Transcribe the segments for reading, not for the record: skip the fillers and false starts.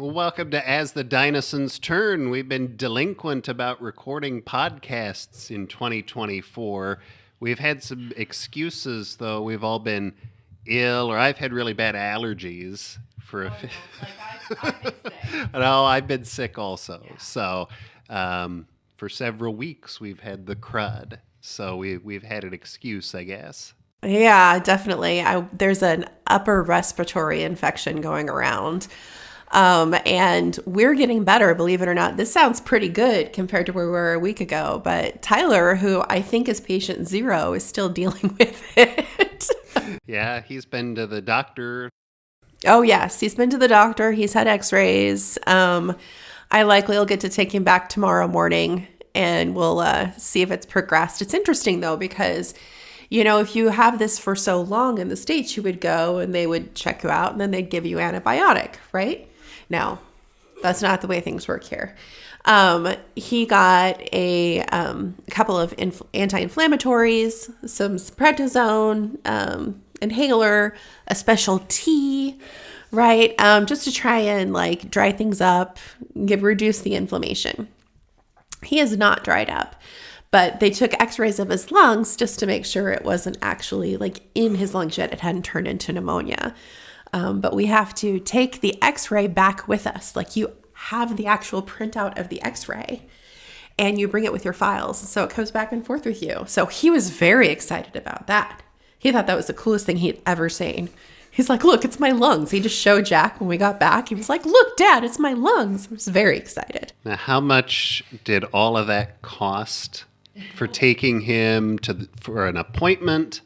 Welcome to As the Dinosaurs Turn. We've been delinquent about recording podcasts in 2024. We've had some excuses, though. We've all been ill, or I've had really bad allergies for a I've been sick. No, I've been sick also. Yeah. So for several weeks, we've had the crud. So we've had an excuse, I guess. Yeah, definitely. There's an upper respiratory infection going around. And we're getting better, believe it or not. This sounds pretty good compared to where we were a week ago. But Tyler, who I think is patient 0, is still dealing with it. Yeah, he's been to the doctor. Oh, yes. He's been to the doctor. He's had x-rays. I likely will get to take him back tomorrow morning and we'll see if it's progressed. It's interesting, though, because if you have this for so long in the States, you would go and they would check you out and then they'd give you antibiotic, right? No, that's not the way things work here. He got a couple of anti-inflammatories, some prednisone, inhaler, a special tea, right? Just to try and dry things up, reduce the inflammation. He has not dried up. But they took x-rays of his lungs just to make sure it wasn't actually in his lungs yet. It hadn't turned into pneumonia. But we have to take the x-ray back with us. You have the actual printout of the x-ray and you bring it with your files. So it goes back and forth with you. So he was very excited about that. He thought that was the coolest thing he'd ever seen. He's like, look, it's my lungs. He just showed Jack when we got back. He was like, look, Dad, it's my lungs. I was very excited. Now, how much did all of that cost for taking him for an appointment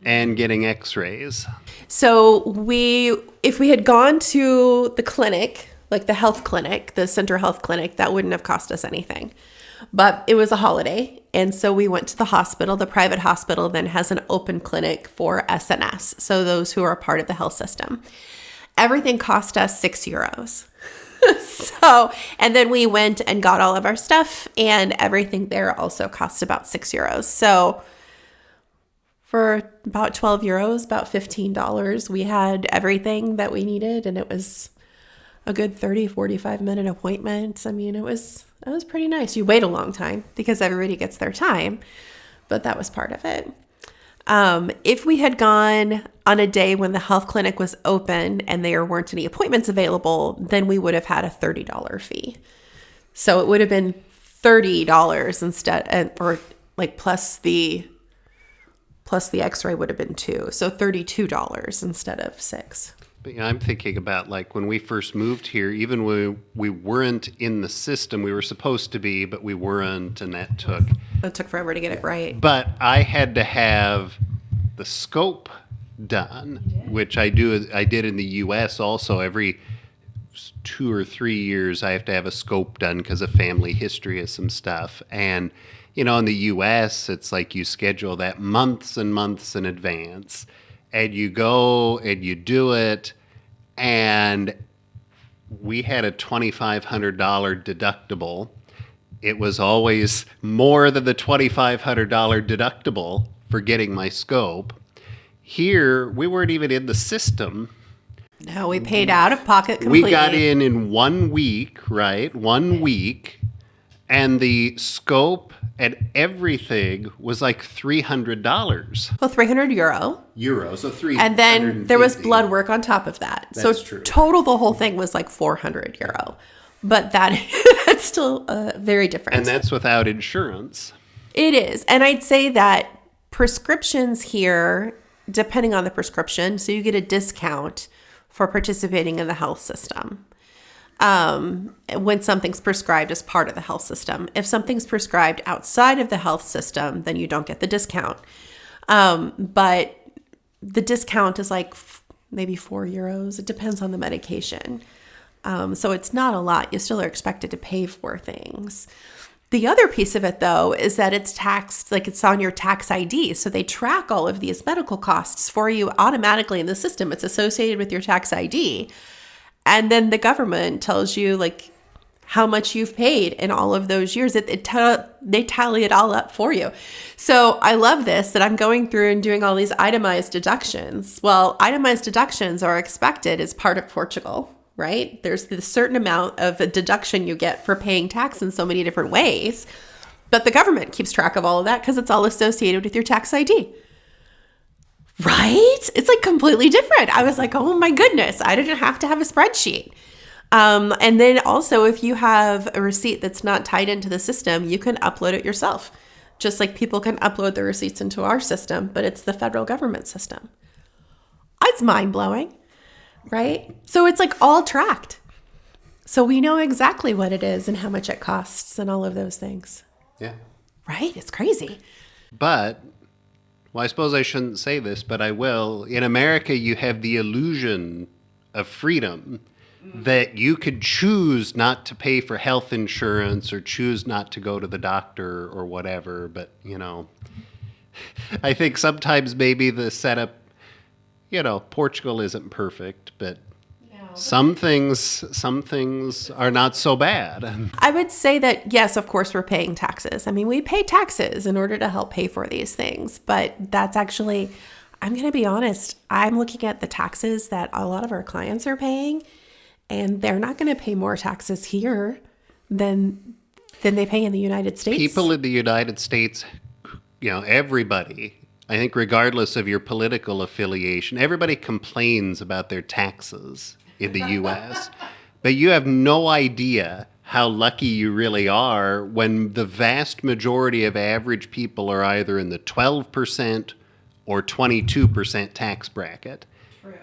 and getting x-rays? So if we had gone to the clinic, the health clinic, the center health clinic, that wouldn't have cost us anything. But it was a holiday. And so we went to the hospital. The private hospital then has an open clinic for SNS. So those who are part of the health system. Everything cost us €6. And then we went and got all of our stuff, and everything there also cost about €6. So for about €12, about $15, we had everything that we needed, and it was a good 30, 45-minute appointment. I mean, it was pretty nice. You wait a long time because everybody gets their time, but that was part of it. If we had gone on a day when the health clinic was open and there weren't any appointments available, then we would have had a $30 fee. So it would have been $30 instead, or plus the x-ray would have been $2. So $32 instead of $6. But I'm thinking about when we first moved here, even when we weren't in the system, we were supposed to be, but we weren't, and that took forever to get it right. But I had to have the scope done, which I did in the U.S. also. Every 2 or 3 years, I have to have a scope done because of family history of some stuff. And, in the U.S., it's you schedule that months and months in advance. And you go and you do it, and we had a $2,500 deductible. It was always more than the $2,500 deductible for getting my scope. Here, we weren't even in the system. No, we paid out of pocket completely. We got in 1 week, right? 1 week, and the scope and everything was $300. Well, €300. Euro, so €350. And then there was blood work on top of that. That's so true. Total, the whole thing was €400. But that's still very different. And that's without insurance. It is. And I'd say that prescriptions here, depending on the prescription, so you get a discount for participating in the health system. When something's prescribed as part of the health system. If something's prescribed outside of the health system, then you don't get the discount. But the discount is maybe €4. It depends on the medication. So it's not a lot. You still are expected to pay for things. The other piece of it, though, is that it's taxed, it's on your tax ID. So they track all of these medical costs for you automatically in the system. It's associated with your tax ID. And then the government tells you how much you've paid in all of those years. They tally it all up for you. So I love this, that I'm going through and doing all these itemized deductions. Well, itemized deductions are expected as part of Portugal, right? There's this certain amount of a deduction you get for paying tax in so many different ways. But the government keeps track of all of that because it's all associated with your tax ID. Right? It's like completely different. I was like, oh my goodness, I didn't have to have a spreadsheet. And then also, if you have a receipt that's not tied into the system, you can upload it yourself. Just like people can upload their receipts into our system, but it's the federal government system. It's mind-blowing, right? So it's like all tracked. So we know exactly what it is and how much it costs and all of those things. Yeah. Right? It's crazy. But, well, I suppose I shouldn't say this, but I will. In America, you have the illusion of freedom that you could choose not to pay for health insurance or choose not to go to the doctor or whatever. But, I think sometimes maybe the setup, Portugal isn't perfect, but some things are not so bad. I would say that, yes, of course, we're paying taxes. I mean, we pay taxes in order to help pay for these things. But that's actually, I'm going to be honest, I'm looking at the taxes that a lot of our clients are paying, and they're not going to pay more taxes here than they pay in the United States. People in the United States, everybody, I think regardless of your political affiliation, everybody complains about their taxes in the U.S., but you have no idea how lucky you really are when the vast majority of average people are either in the 12% or 22% tax bracket. True.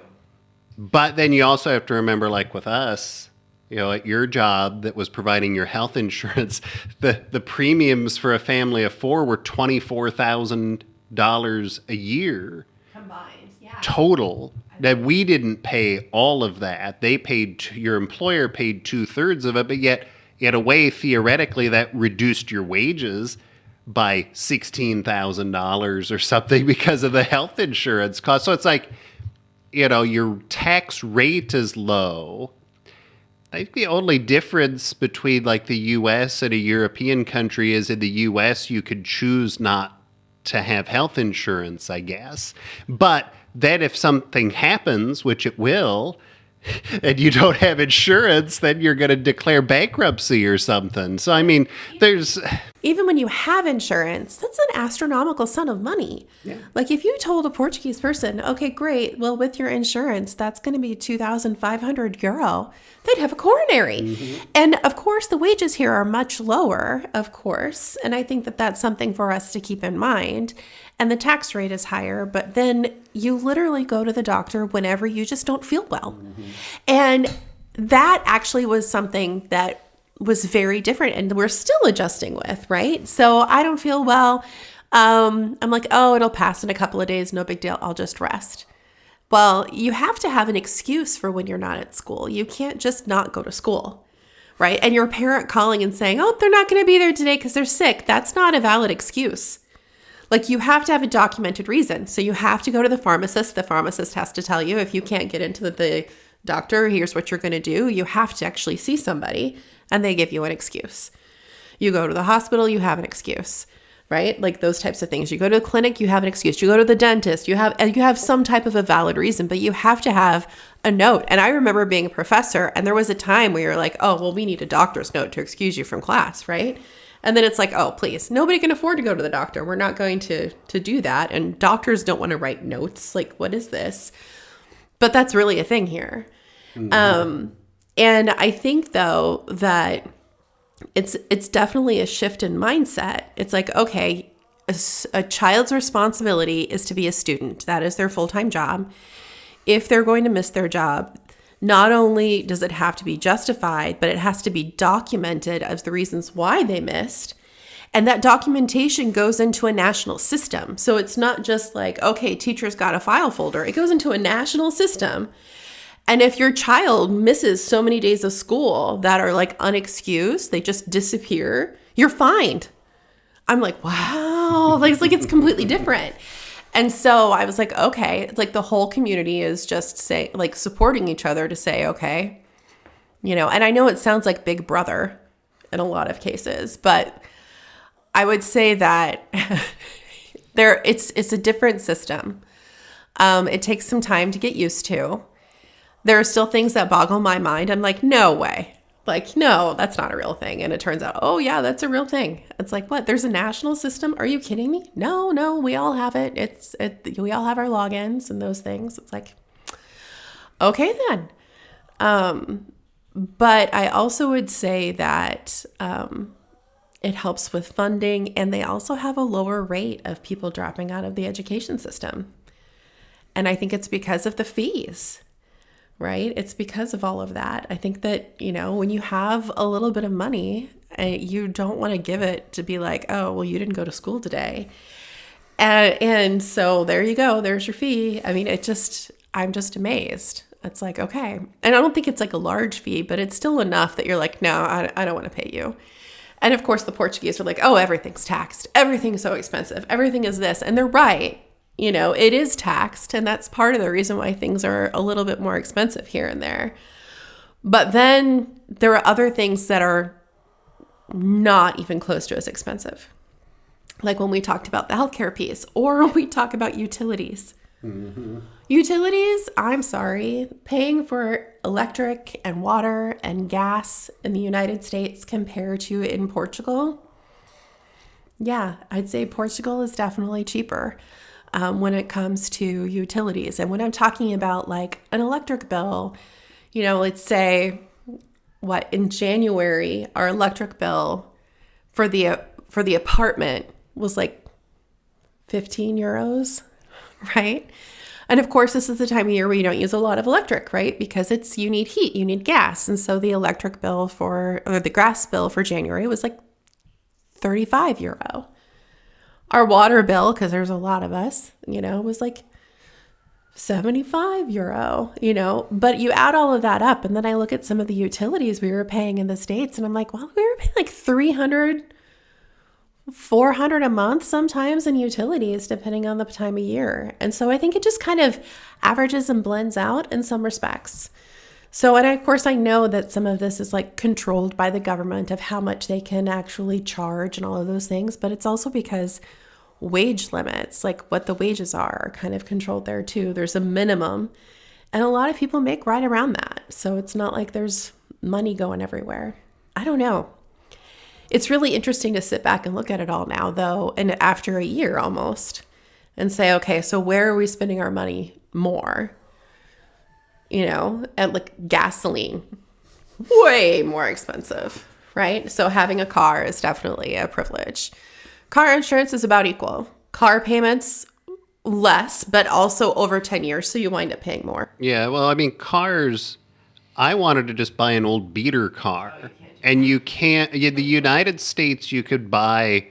But then you also have to remember, like with us, at your job that was providing your health insurance, the premiums for a family of four were $24,000 a year. Combined, yeah. Total. That we didn't pay all of that. They paid, your employer paid 2/3 of it, but yet in a way, theoretically, that reduced your wages by $16,000 or something because of the health insurance cost. So it's like, your tax rate is low. I think the only difference between like the U.S. and a European country is in the U.S. you could choose not to have health insurance, I guess. But then if something happens, which it will, and you don't have insurance, then you're going to declare bankruptcy or something. So, I mean, there's... Even when you have insurance, that's an astronomical sum of money. Yeah. Like if you told a Portuguese person, okay, great, well, with your insurance, that's going to be 2,500 euro, they'd have a coronary. Mm-hmm. And of course, the wages here are much lower, of course. And I think that that's something for us to keep in mind. And the tax rate is higher, but then you literally go to the doctor whenever you just don't feel well. Mm-hmm. And that actually was something that was very different and we're still adjusting with, right? So I don't feel well. I'm like, oh, it'll pass in a couple of days. No big deal. I'll just rest. Well, you have to have an excuse for when you're not at school. You can't just not go to school, right? And your parent calling and saying, oh, they're not going to be there today because they're sick. That's not a valid excuse. Like you have to have a documented reason. So you have to go to the pharmacist. The pharmacist has to tell you if you can't get into the doctor, here's what you're going to do. You have to actually see somebody and they give you an excuse. You go to the hospital, you have an excuse, right? Like those types of things. You go to the clinic, you have an excuse. You go to the dentist, you have some type of a valid reason, but you have to have a note. And I remember being a professor and there was a time where you're like, oh, well, we need a doctor's note to excuse you from class, right? And then it's like, oh, please, nobody can afford to go to the doctor. We're not going to do that. And doctors don't want to write notes. Like, what is this? But that's really a thing here. Mm-hmm. And I think, though, that it's definitely a shift in mindset. It's like, okay, a child's responsibility is to be a student. That is their full-time job. If they're going to miss their job, not only does it have to be justified, but it has to be documented as the reasons why they missed. And that documentation goes into a national system. So it's not just like, okay, teacher's got a file folder. It goes into a national system. And if your child misses so many days of school that are like unexcused, they just disappear, you're fined. I'm like, wow, it's completely different. And so I was like, okay, like the whole community is just supporting each other to say, okay, and I know it sounds like Big Brother in a lot of cases, but I would say that it's a different system. It takes some time to get used to. there are still things that boggle my mind. I'm like, no way. Like, no, that's not a real thing. And it turns out, oh yeah, that's a real thing. It's like, what? There's a national system? Are you kidding me? No, we all have it. We all have our logins and those things. It's like, okay then. But I also would say that it helps with funding, and they also have a lower rate of people dropping out of the education system. And I think it's because of the fees. Right? It's because of all of that. I think that, when you have a little bit of money, you don't want to give it to be like, oh, well, you didn't go to school today. And so there you go. There's your fee. I mean, I'm just amazed. It's like, okay. And I don't think it's like a large fee, but it's still enough that you're like, no, I don't want to pay you. And of course, the Portuguese are like, oh, everything's taxed. Everything's so expensive. Everything is this. And they're right. It is taxed, and that's part of the reason why things are a little bit more expensive here and there. But then there are other things that are not even close to as expensive. Like when we talked about the healthcare piece, or we talk about utilities. Mm-hmm. Utilities, I'm sorry, paying for electric and water and gas in the United States compared to in Portugal. Yeah, I'd say Portugal is definitely cheaper. When it comes to utilities. And when I'm talking about like an electric bill, let's say in January, our electric bill for the apartment was like 15 euros, right? And of course, this is the time of year where you don't use a lot of electric, right? Because you need heat, you need gas. And so the electric bill or the gas bill for January was like 35 euro. Our water bill, because there's a lot of us, was like 75 euro, but you add all of that up. And then I look at some of the utilities we were paying in the States, and I'm like, well, we were paying like 300, 400 a month sometimes in utilities, depending on the time of year. And so I think it just kind of averages and blends out in some respects. So, and of course, I know that some of this is like controlled by the government of how much they can actually charge and all of those things. But it's also because wage limits, like what the wages are kind of controlled there too. There's a minimum, and a lot of people make right around that. So it's not like there's money going everywhere. I don't know. It's really interesting to sit back and look at it all now, though, and after a year almost, and say, okay, so where are we spending our money more? And like gasoline, way more expensive, right? So having a car is definitely a privilege. Car insurance is about equal. Car payments, less, but also over 10 years, so you wind up paying more. Yeah, well, I mean, cars, I wanted to just buy an old beater car. And you can't, in the United States, you could buy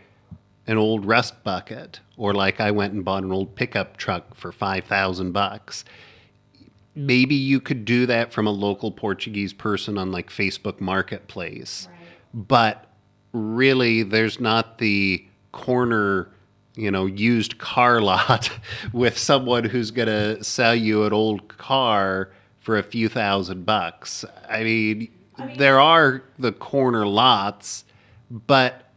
an old rust bucket. Or like I went and bought an old pickup truck for $5,000. Maybe you could do that from a local Portuguese person on like Facebook Marketplace. Right. But really, there's not the corner, used car lot with someone who's going to sell you an old car for a few $1,000s. I mean, there are the corner lots, but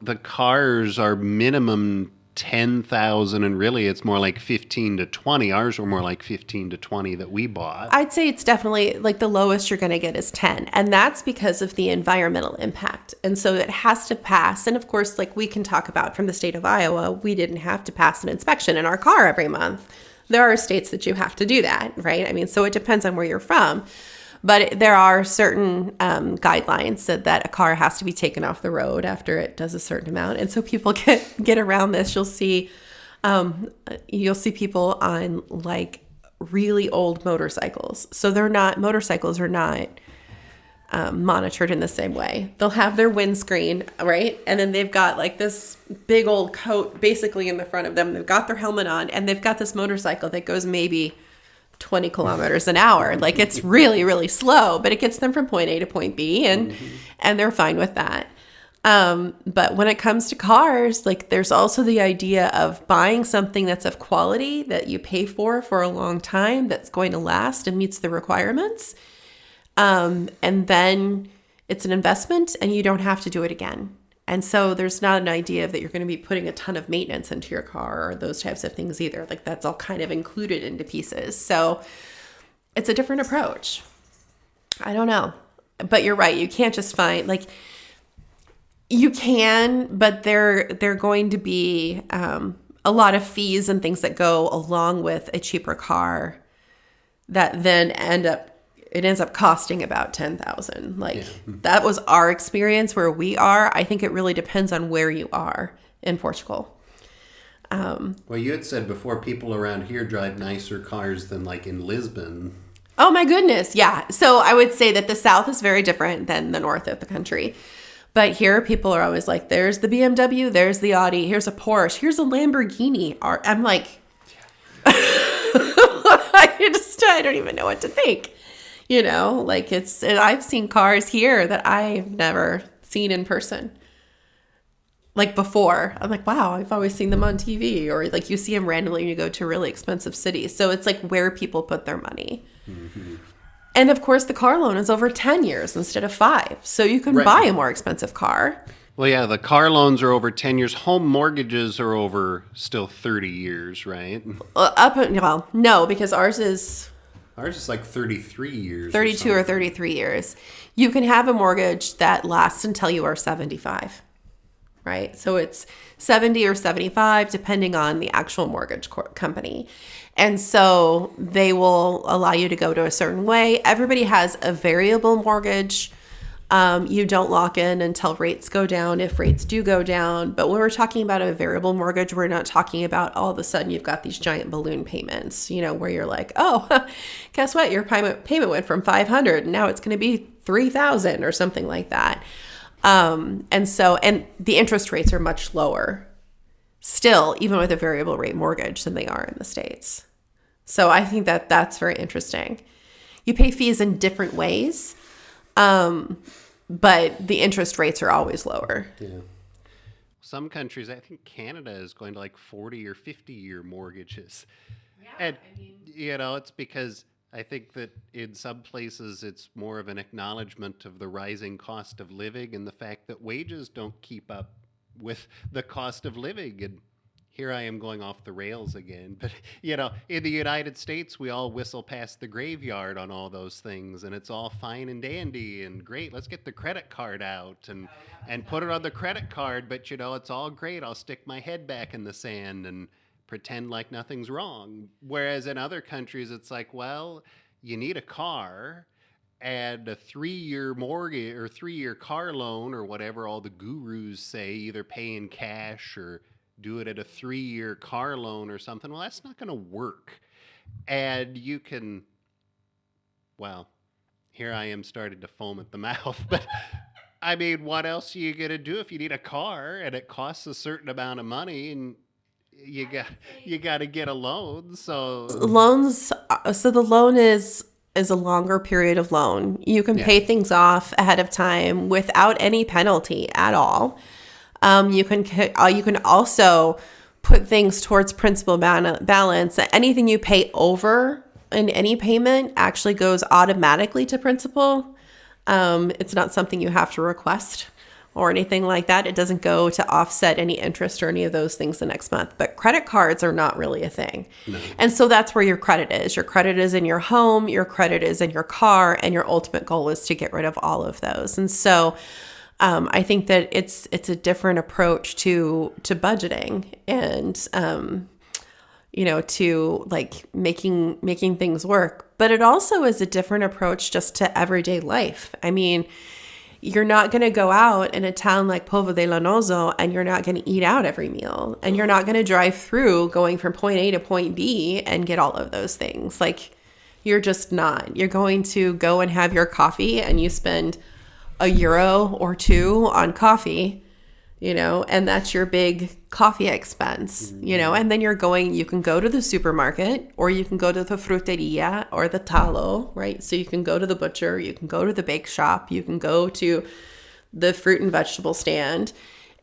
the cars are minimum 10,000, and really it's more like 15 to 20. Ours were more like 15 to 20 that we bought. I'd say it's definitely like the lowest you're going to get is 10. And that's because of the environmental impact. And so it has to pass. And of course, like we can talk about from the state of Iowa, we didn't have to pass an inspection in our car every month. There are states that you have to do that, right? I mean, so it depends on where you're from. But there are certain guidelines that a car has to be taken off the road after it does a certain amount. And so people get around this. You'll see people on like really old motorcycles. So motorcycles are not monitored in the same way. They'll have their windscreen, right? And then they've got like this big old coat basically in the front of them. They've got their helmet on, and they've got this motorcycle that goes maybe 20 kilometers an hour. Like it's really, really slow, but it gets them from point A to point B, and they're fine with that. But when it comes to cars, like there's also the idea of buying something that's of quality that you pay for a long time, that's going to last and meets the requirements. And then it's an investment and you don't have to do it again. And so there's not an idea that you're going to be putting a ton of maintenance into your car or those types of things either. Like that's all kind of included into pieces. So it's a different approach. I don't know. But you're right. You can't just find, like, you can, but they're going to be a lot of fees and things that go along with a cheaper car that then ends up costing about $10,000. Like, that was our experience where we are. I think it really depends on where you are in Portugal. Well, you had said before people around here drive nicer cars than like in Lisbon. Oh my goodness. Yeah. So I would say that the South is very different than the north of the country. But here people are always like, there's the BMW, there's the Audi, here's a Porsche, here's a Lamborghini. I'm like, I don't even know what to think. You know, like I've seen cars here that I've never seen in person. Like before, I'm like, wow, I've always seen them on TV, or like you see them randomly when you go to a really expensive city. So it's like where people put their money. Mm-hmm. And of course, the car loan is over 10 years instead of 5. So you can buy a more expensive car. Well, yeah, the car loans are over 10 years. Home mortgages are over still 30 years, right? No, because ours is like 33 years. 32 or 33 years. You can have a mortgage that lasts until you are 75. Right? So it's 70 or 75, depending on the actual mortgage company. And so they will allow you to go to a certain way. Everybody has a variable mortgage. You don't lock in until rates go down, if rates do go down. But when we're talking about a variable mortgage, we're not talking about all of a sudden you've got these giant balloon payments, you know, where you're like, oh, guess what? Your payment went from 500 and now it's going to be 3,000 or something like that. And the interest rates are much lower still, even with a variable rate mortgage, than they are in the States. So I think that that's very interesting. You pay fees in different ways, but the interest rates are always lower. Yeah. Some countries, I think Canada is going to like 40 or 50-year mortgages. Yeah, and, you know, it's because I think that in some places it's more of an acknowledgement of the rising cost of living and the fact that wages don't keep up with the cost of living. And here I am going off the rails again. But, you know, in the United States, we all whistle past the graveyard on all those things. And it's all fine and dandy and great. Let's get the credit card out and put it on the credit card. But, you know, it's all great. I'll stick my head back in the sand and pretend like nothing's wrong. Whereas in other countries, it's like, well, you need a car and a 3-year mortgage or 3-year car loan or whatever all the gurus say, either pay in cash or do it at a 3-year car loan or something. Well, that's not going to work. And you can, well, here I am starting to foam at the mouth, but I mean, what else are you going to do if you need a car and it costs a certain amount of money and you got to get a loan. So the loan is a longer period of loan. You can pay things off ahead of time without any penalty at all. You can also put things towards principal balance. Anything you pay over in any payment actually goes automatically to principal. It's not something you have to request or anything like that. It doesn't go to offset any interest or any of those things the next month. But credit cards are not really a thing. No. And so that's where your credit is. Your credit is in your home, your credit is in your car, and your ultimate goal is to get rid of all of those. And so I think that it's a different approach to budgeting and you know, to like making things work. But it also is a different approach just to everyday life. I mean, you're not going to go out in a town like Povo de Lanoso and you're not going to eat out every meal. And you're not going to drive through going from point A to point B and get all of those things. Like, you're just not. You're going to go and have your coffee and you spend €1 or €2 on coffee, you know, and that's your big coffee expense, you know, and then you can go to the supermarket or you can go to the fruteria or the talo, right? So you can go to the butcher, you can go to the bake shop, you can go to the fruit and vegetable stand,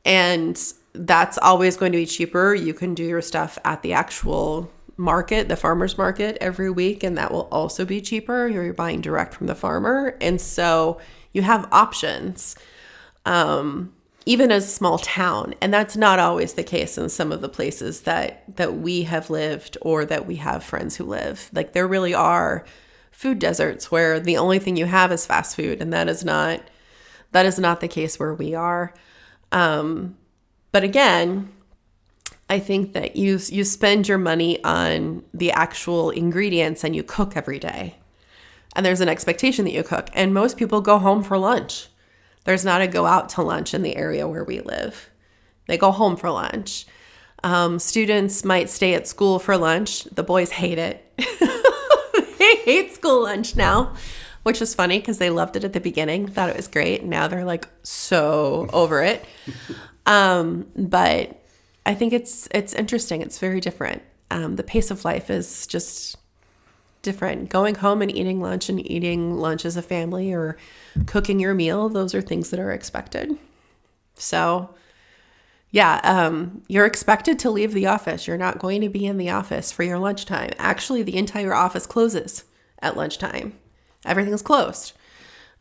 and that's always going to be cheaper. You can do your stuff at the actual market, the farmer's market every week, and that will also be cheaper. You're buying direct from the farmer. And so you have options. Even as a small town. And that's not always the case in some of the places that we have lived or that we have friends who live. Like, there really are food deserts where the only thing you have is fast food, and that is not the case where we are. But again, I think that you spend your money on the actual ingredients and you cook every day. And there's an expectation that you cook. And most people go home for lunch. There's not a go out to lunch in the area where we live. They go home for lunch. Students might stay at school for lunch. The boys hate it. They hate school lunch now, which is funny because they loved it at the beginning, thought it was great. Now they're like so over it. But I think it's interesting. It's very different. The pace of life is just different. Going home and eating lunch as a family or cooking your meal, those are things that are expected. So yeah, you're expected to leave the office. You're not going to be in the office for your lunchtime. Actually, the entire office closes at lunchtime. Everything's closed.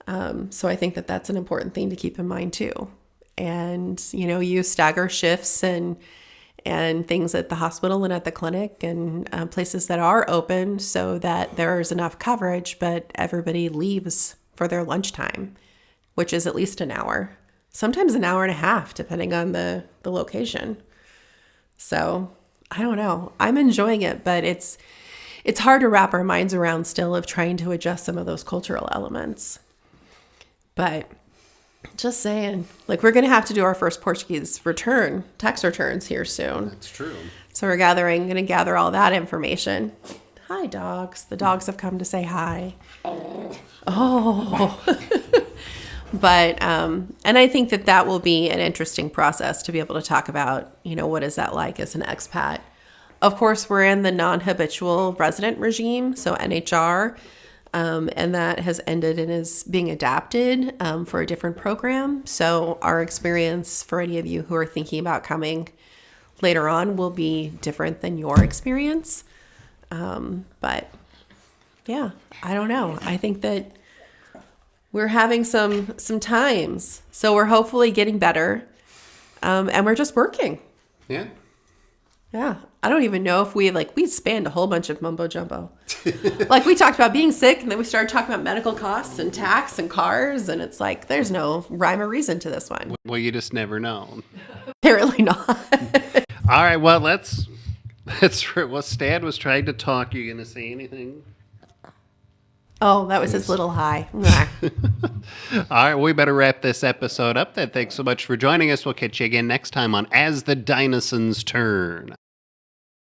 So I think that that's an important thing to keep in mind too. And, you stagger shifts and things at the hospital and at the clinic and places that are open so that there's enough coverage, but everybody leaves for their lunchtime, which is at least an hour, sometimes an hour and a half, depending on the location. So I don't know. I'm enjoying it, but it's hard to wrap our minds around still of trying to adjust some of those cultural elements. But just saying, we're going to have to do our first Portuguese tax returns here soon. That's true. So we're going to gather all that information. Hi, dogs. The dogs have come to say hi. Oh. But, and I think that will be an interesting process to be able to talk about, what is that like as an expat? Of course, we're in the non-habitual resident regime, so NHR. And that has ended and is being adapted for a different program. So our experience for any of you who are thinking about coming later on will be different than your experience. But yeah, I don't know. I think that we're having some times. So we're hopefully getting better. And we're just working. Yeah. Yeah. I don't even know if we spanned a whole bunch of mumbo jumbo. We talked about being sick and then we started talking about medical costs and tax and cars. And it's there's no rhyme or reason to this one. Well, you just never know. Apparently not. All right. Well, let's Stan was trying to talk. You going to say anything? Oh, that was his little hi. All right, we better wrap this episode up then. Thanks so much for joining us. We'll catch you again next time on As the Dinosaurs Turn.